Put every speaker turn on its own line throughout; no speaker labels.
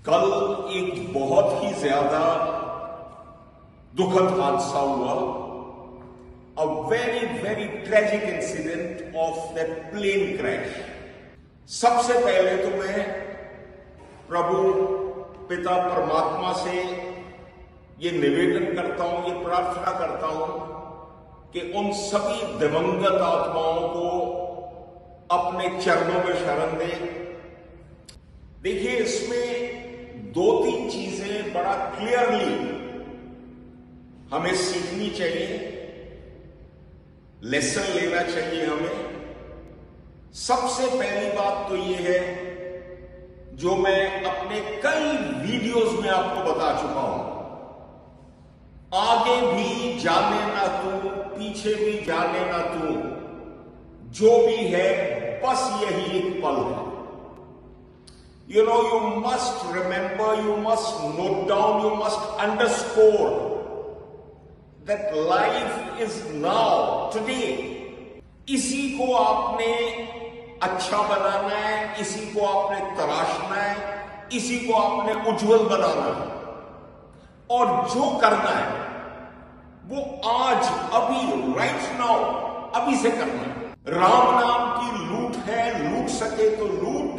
कल एक बहुत ही ज्यादा दुखद हादसा हुआ। A very very tragic incident of that plane crash. सबसे पहले तो मैं प्रभु पिता परमात्मा से ये निवेदन करता हूं, ये प्रार्थना करता हूं कि उन सभी दिवंगत आत्माओं को अपने चरणों में शरण दे। देखिए, इसमें दो तीन चीजें बड़ा क्लियरली हमें सीखनी चाहिए, लेसन लेना चाहिए हमें। सबसे पहली बात तो ये है जो मैं अपने कई वीडियोस में आपको बता चुका हूं, आगे भी जाने ना तू, पीछे भी जाने ना तू, जो भी है बस यही एक पल है। You know, you must remember, you must note down, you must underscore that life is now, today. इसी को आपने अच्छा बनाना है, इसी को आपने तराशना है, इसी को आपने उज्जवल बनाना है, और जो करना है वो आज, अभी, राइट नाउ, अभी से करना है। राम नाम की लूट है, लूट सके तो लूट,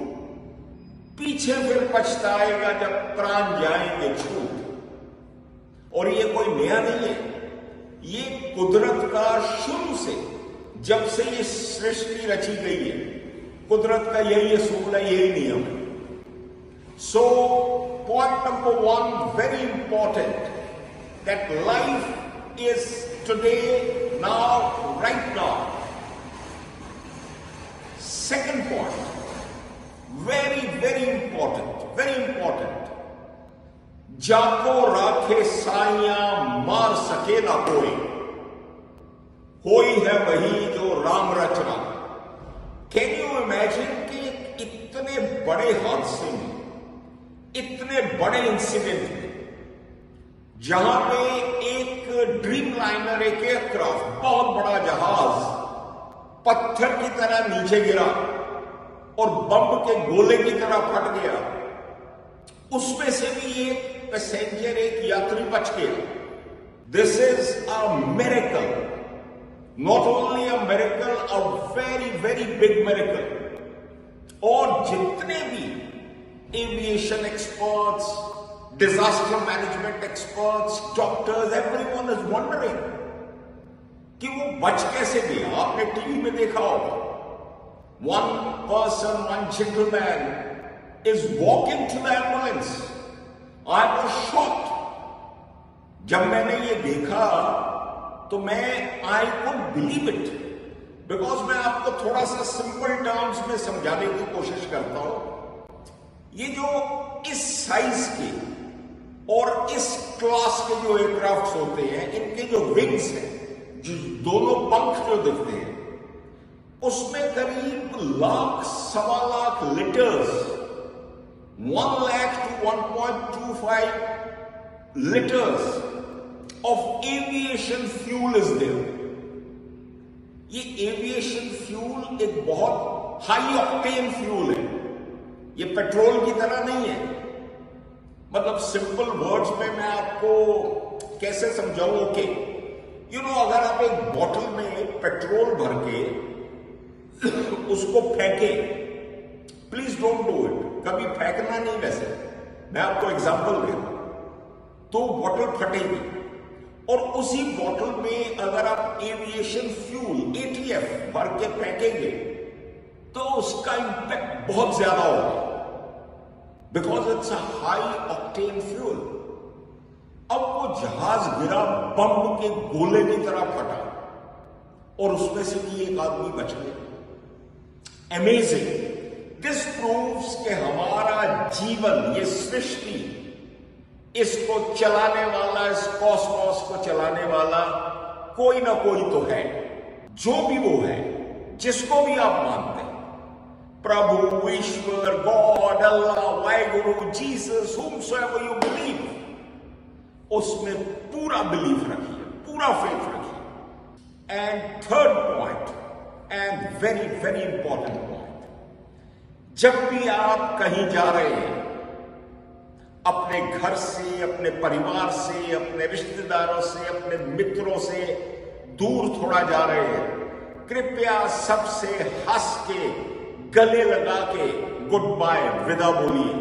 पीछे फिर पछताएगा जब प्राण जाएंगे छूट। और ये कोई नया नहीं है, ये कुदरत का शुरू से, जब से ये सृष्टि रची गई है, कुदरत का यही असूल है, यही नियम है। So point number one, very important, that life is today, now, right now. Second point, very very important, जाको राखे साइया मार सके ना कोई, होई है वही जो राम रचना। कैन यू इमेजिन कि इतने बड़े हादसे में, इतने बड़े इंसिडेंट में, जहां पे एक ड्रीम लाइनर, एक एयरक्राफ्ट, बहुत बड़ा जहाज पत्थर की तरह नीचे गिरा और बम के गोले की तरह फट गया, उसमें से भी एक पैसेंजर, एक यात्री बच गया। This is a miracle, not only a miracle, a very very big miracle. और जितने भी aviation experts, disaster management experts, doctors, everyone is wondering कि वो बच कैसे गया। आपने टीवी में देखा होगा, one person, one gentleman is walking to the ambulance. I was shocked. जब मैंने ये देखा तो I couldn't believe it, because मैं आपको थोड़ा सा सिंपल टर्म्स में समझाने की कोशिश करता हूं। ये जो इस साइज के और इस क्लास के जो एयरक्राफ्ट होते हैं, इनके जो विंग्स हैं, जो दोनों पंख जो दिखते हैं, उसमें करीब लाख, सवा lakh litres, 1 lakh to 1.25 litres of aviation fuel is there. ये एविएशन फ्यूल एक बहुत हाई ऑक्टेन फ्यूल है, ये पेट्रोल की तरह नहीं है। मतलब सिंपल वर्ड्स में मैं आपको कैसे समझाऊं कि अगर आप एक बॉटल में पेट्रोल भर के उसको फेंके, प्लीज डोंट डू इट, कभी फेंकना नहीं। वैसे मैं आपको एग्जांपल दे दूं तो बॉटल फटेगी, और उसी बॉटल में अगर आप एविएशन फ्यूल, एटीएफ भर के फेंकेंगे तो उसका इंपैक्ट बहुत ज्यादा होगा, because it's a high octane fuel. अब वो जहाज गिरा, बम के गोले की तरह फटा, और उसमें से भी एक आदमी बच गया। अमेजिंग। दिस प्रूव्स कि हमारा जीवन, ये सृष्टि, इसको चलाने वाला, इस कॉस्मोस को चलाने वाला कोई ना कोई तो है। जो भी वो है, जिसको भी आप मानते हैं, प्रभु, ईश्वर, God, Allah, Waheguru, Jesus, whomsoever you believe, उसमें पूरा बिलीफ रखिए, पूरा फेथ रखिए। And third point, and very very important point, जब भी आप कहीं जा रहे हैं, अपने घर से, अपने परिवार से, अपने रिश्तेदारों से, अपने मित्रों से दूर थोड़ा जा रहे हैं, कृपया सबसे हंस के, गले लगा के गुड बाय, विदा बोलिए।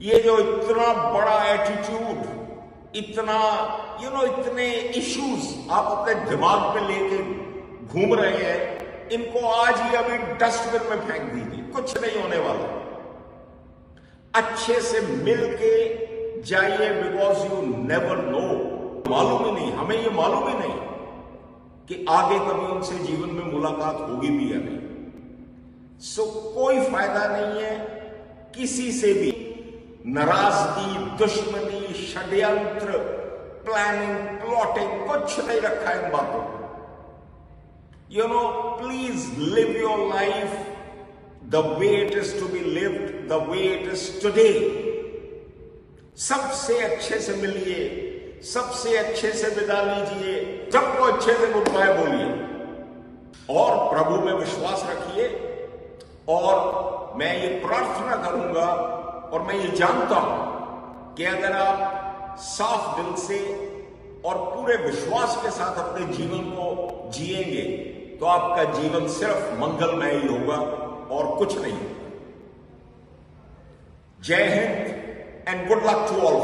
ये जो इतना बड़ा एटीट्यूड, इतना इतने इश्यूज आप अपने दिमाग पे लेके घूम रहे हैं, इनको आज ही अभी डस्टबिन में फेंक दीजिए, कुछ नहीं होने वाला। अच्छे से मिल के जाइए, बिकॉज यू नेवर नो, मालूम ही नहीं, हमें ये मालूम ही नहीं कि आगे कभी उनसे जीवन में मुलाकात होगी भी या नहीं। सो कोई फायदा नहीं है किसी से भी नाराजगी, दुश्मनी, षड्यंत्र, प्लानिंग, प्लॉटिंग, कुछ नहीं रखा इन बातों को। Please live your life the way it is to be lived, the way it is today. सबसे अच्छे से मिलिए, सबसे अच्छे से विदा लीजिए, सबको अच्छे से गुड बाय बोलिए और प्रभु में विश्वास रखिए। और मैं ये प्रार्थना करूंगा और मैं ये जानता हूं कि अगर आप साफ दिल से और पूरे विश्वास के साथ अपने जीवन को जिएंगे तो आपका जीवन सिर्फ मंगलमय ही होगा और कुछ नहीं। जय हिंद and good luck to all.